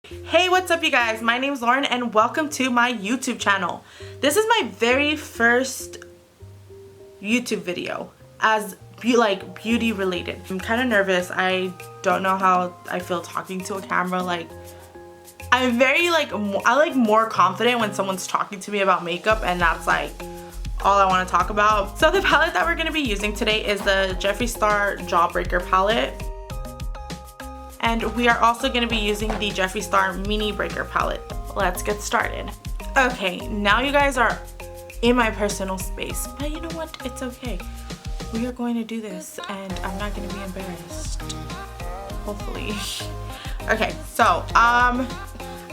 Hey, what's up you guys? My name's Lauren and welcome to my YouTube channel. This is my very first YouTube video as beauty related. I'm kind of nervous. I don't know how I feel talking to a camera. I'm very I more confident when someone's talking to me about makeup, and that's all I want to talk about. So the palette that we're going to be using today is the Jeffree Star Jawbreaker palette. And we are also going to be using the Jeffree Star Mini Breaker palette. Let's get started. Okay, now you guys are in my personal space, but you know what? It's okay. We are going to do this and I'm not going to be embarrassed. Hopefully. Okay, so I'm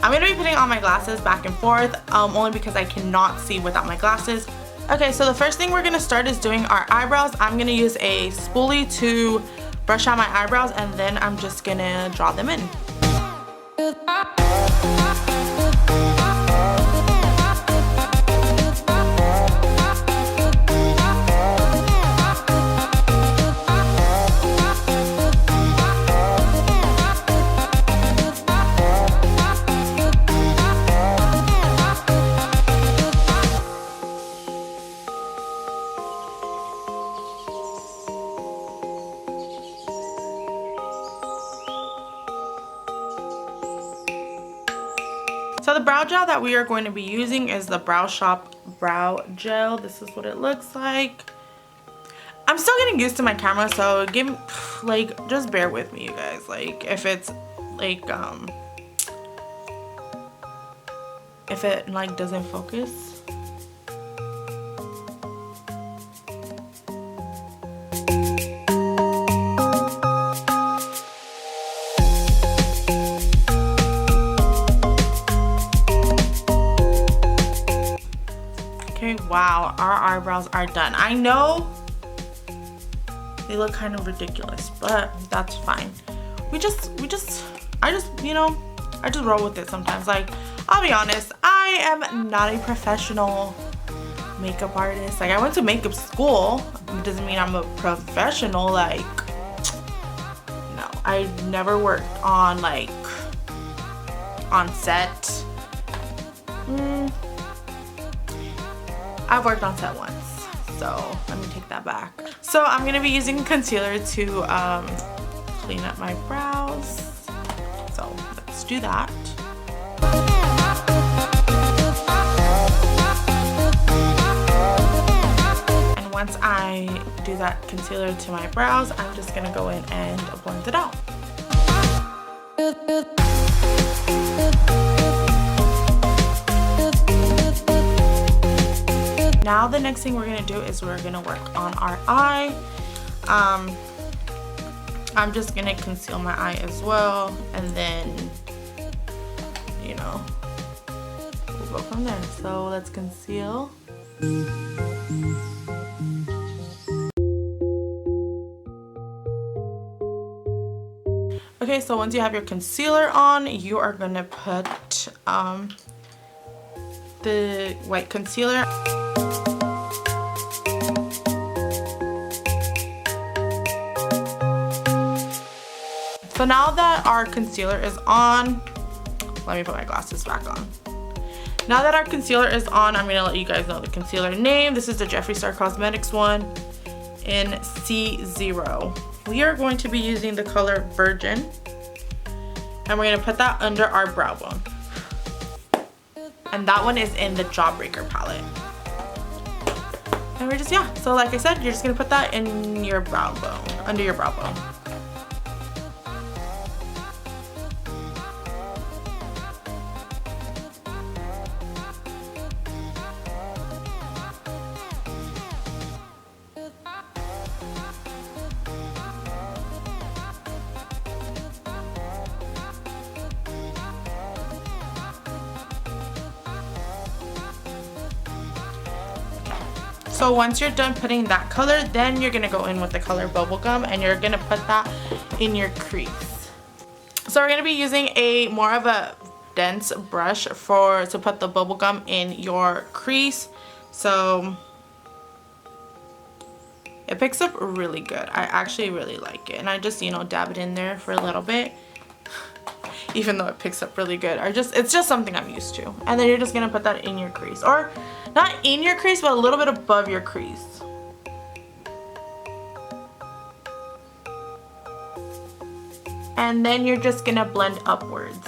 going to be putting on my glasses back and forth only because I cannot see without my glasses. Okay, so the first thing we're going to start is doing our eyebrows. I'm going to use a spoolie to brush out my eyebrows, and then I'm just gonna draw them in. So the brow gel that we are going to be using is the Brow Shop Brow Gel. This is what it looks like. I'm still getting used to my camera, so just bear with me, you guys. If it's if it doesn't focus. Wow, our eyebrows are done. I know they look kind of ridiculous, but that's fine. I just roll with it sometimes. I'll be honest, I am not a professional makeup artist. I went to makeup school. It doesn't mean I'm a professional. No, I never worked on on set. I've worked on set once, so let me take that back. So I'm going to be using concealer to clean up my brows. So let's do that. And once I do that concealer to my brows, I'm just going to go in and blend it out. Now the next thing we're going to do is we're going to work on our eye. I'm just going to conceal my eye as well, and then, we'll go from there. So let's conceal. Okay, so once you have your concealer on, you are going to put the white concealer. So now that our concealer is on, let me put my glasses back on. Now that our concealer is on, I'm going to let you guys know the concealer name. This is the Jeffree Star Cosmetics one in C0. We are going to be using the color Virgin, and we're going to put that under our brow bone. And that one is in the Jawbreaker palette. And we're just, so like I said, you're just going to put that in your brow bone, under your brow bone. So once you're done putting that color, then you're gonna go in with the color Bubblegum, and you're gonna put that in your crease. So we're gonna be using more of a dense brush to put the bubblegum in your crease. So it picks up really good. I actually really like it, and I just dab it in there for a little bit. even though it picks up really good. It's just something I'm used to. And then you're just gonna put that in your crease, or not in your crease, but a little bit above your crease. And then you're just gonna blend upwards.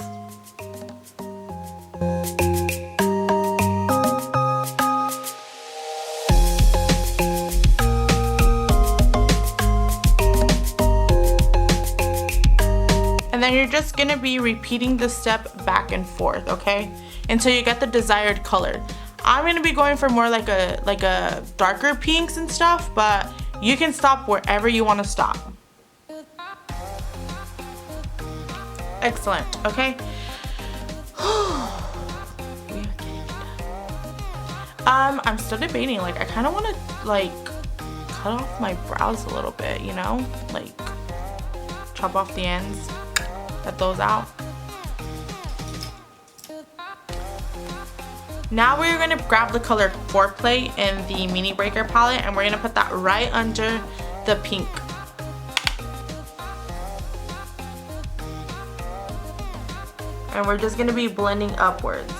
And then you're just gonna be repeating the step back and forth, okay? Until you get the desired color. I'm gonna be going for more like a darker pinks and stuff, but you can stop wherever you wanna stop. Excellent, okay? I'm still debating, like I kinda wanna like cut off my brows a little bit, you know? Like chop off the ends. Cut those out. Now we're going to grab the color Foreplay in the Mini Breaker palette, and we're going to put that right under the pink. And we're just going to be blending upwards.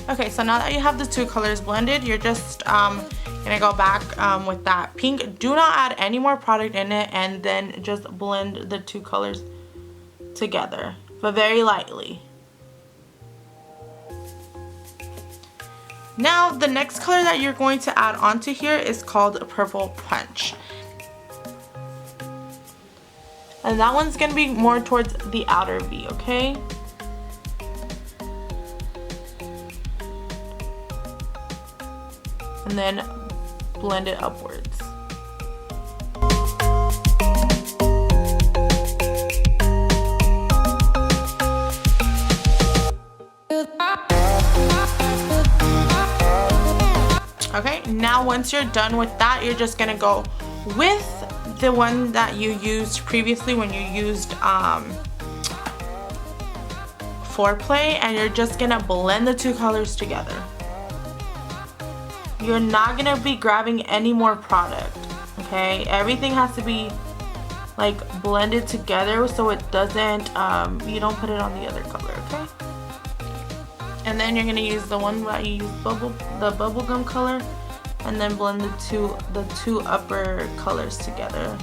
Okay, so now that you have the two colors blended, you're just gonna go back with that pink. Do not add any more product in it, and then just blend the two colors together, but very lightly. Now the next color that you're going to add onto here is called Purple Punch. And that one's gonna be more towards the outer V, okay? And then blend it upwards. Okay, now once you're done with that, you're just gonna go with the one that you used previously when you used Foreplay, and you're just gonna blend the two colors together. You're not gonna be grabbing any more product, okay? Everything has to be like blended together so it doesn't, you don't put it on the other color, okay? And then you're gonna use the one that you used, the bubblegum color, and then blend the two upper colors together.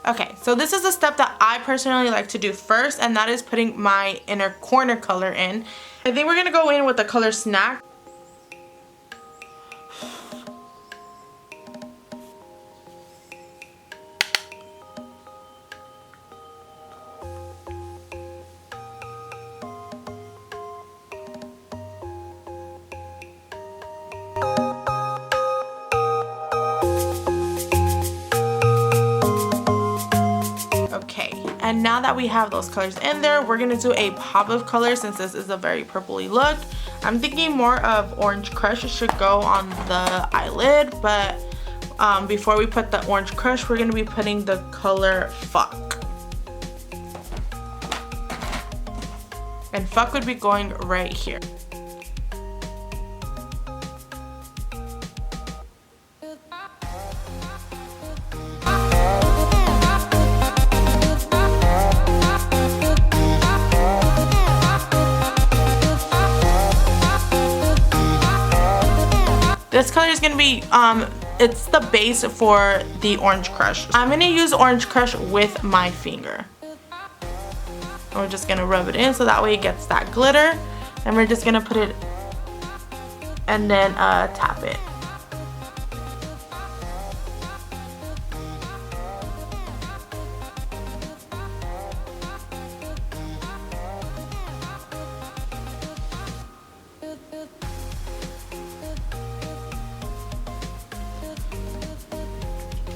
Okay, so this is a step that I personally like to do first, and that is putting my inner corner color in. I think we're gonna go in with the color Snack. And now that we have those colors in there, we're gonna do a pop of color since this is a very purpley look. I'm thinking more of Orange Crush should go on the eyelid, but before we put the Orange Crush, we're gonna be putting the color Fuck. And Fuck would be going right here. This color is gonna be, it's the base for the Orange Crush. I'm gonna use Orange Crush with my finger. And we're just gonna rub it in so that way it gets that glitter. And we're just gonna put it and then tap it.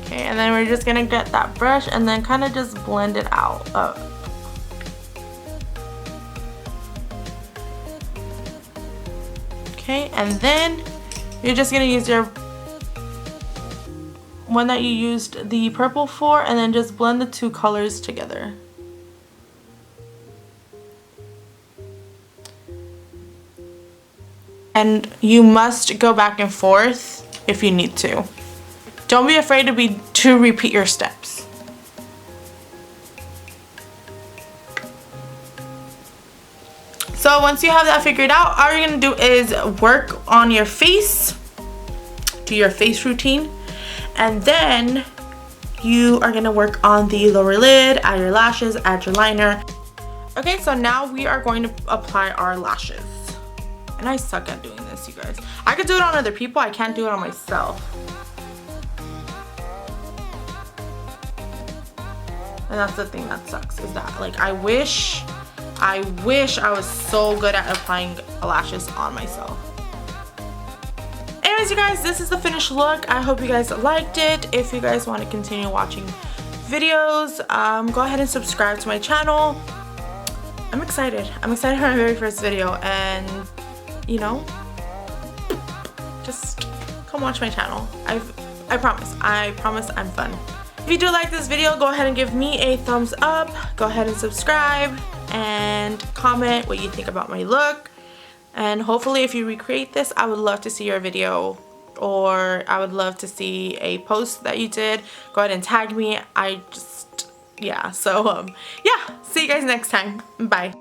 Okay, and then we're just gonna get that brush and then kind of just blend it out. Okay, and then you're just gonna use your one that you used the purple for, and then just blend the two colors together. And you must go back and forth if you need to. Don't be afraid to repeat your steps. So once you have that figured out, all you're gonna do is work on your face, do your face routine, and then you are gonna work on the lower lid, add your lashes, add your liner. Okay, so now we are going to apply our lashes. And I suck at doing this, you guys. I could do it on other people, I can't do it on myself. And that's the thing that sucks, is that like I wish I was so good at applying lashes on myself. Anyways, you guys, this is the finished look. I hope you guys liked it. If you guys want to continue watching videos, go ahead and subscribe to my channel. I'm excited. I'm excited for my very first video, and you know, just come watch my channel. I promise I'm fun. If you do like this video, go ahead and give me a thumbs up. Go ahead and subscribe and comment what you think about my look. And hopefully if you recreate this, I would love to see your video, or I would love to see a post that you did. Go ahead and tag me. Yeah, so yeah, see you guys next time. Bye.